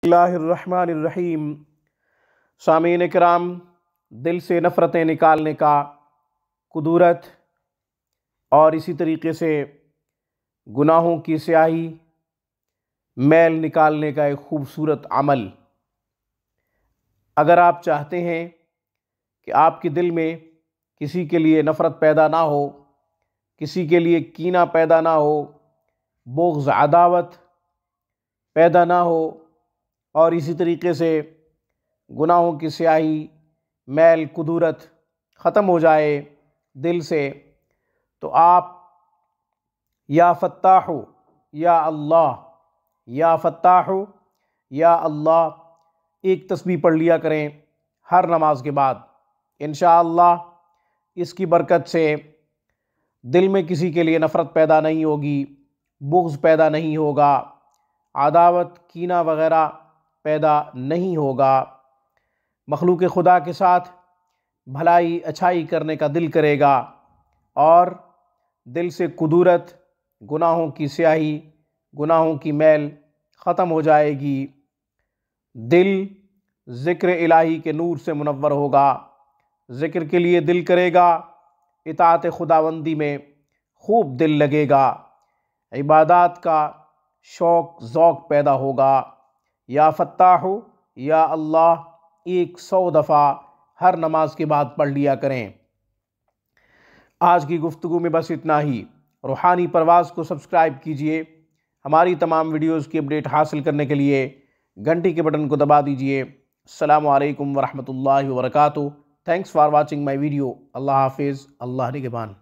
बिस्मिल्लाहिर्रहमानिर्रहीम। सामीन इकराम, दिल से नफ़रतें निकालने का कुदरत और इसी तरीके से गुनाहों की स्याही मैल निकालने का एक खूबसूरत अमल। अगर आप चाहते हैं कि आपके दिल में किसी के लिए नफ़रत पैदा ना हो, किसी के लिए कीना पैदा ना हो, बुग़्ज़ अदावत पैदा ना हो और इसी तरीके से गुनाहों की स्याही मैल कुदरत ख़त्म हो जाए दिल से, तो आप या फ़त्ताहु या अल्लाह, या फ़त्ताहु या अल्लाह एक तस्बीह पढ़ लिया करें हर नमाज के बाद। इंशाअल्लाह इसकी बरकत से दिल में किसी के लिए नफ़रत पैदा नहीं होगी, बुग़्ज़ पैदा नहीं होगा, अदावत कीना वग़ैरह पैदा नहीं होगा। मखलूक खुदा के साथ भलाई अच्छाई करने का दिल करेगा और दिल से कुदरत, गुनाहों की स्याही, गुनाहों की मैल ख़त्म हो जाएगी। दिल ज़िक्र इलाही के नूर से मुनव्वर होगा, ज़िक्र के लिए दिल करेगा, इताअत खुदावंदी में खूब दिल लगेगा, इबादत का शौक़ ज़ौक़ पैदा होगा। या फ़त्ताहु या अल्लाह 100 दफ़ा हर नमाज के बाद पढ़ लिया करें। आज की गुफ्तगू में बस इतना ही। रूहानी परवाज़ को सब्सक्राइब कीजिए। हमारी तमाम वीडियोज़ की अपडेट हासिल करने के लिए घंटी के बटन को दबा दीजिए। अस्सलामु अलैकुम वरहमतुल्लाहि वबरकातुहू। Thanks for watching my video. अल्लाह हाफिज़। अल्लाह निगहबान।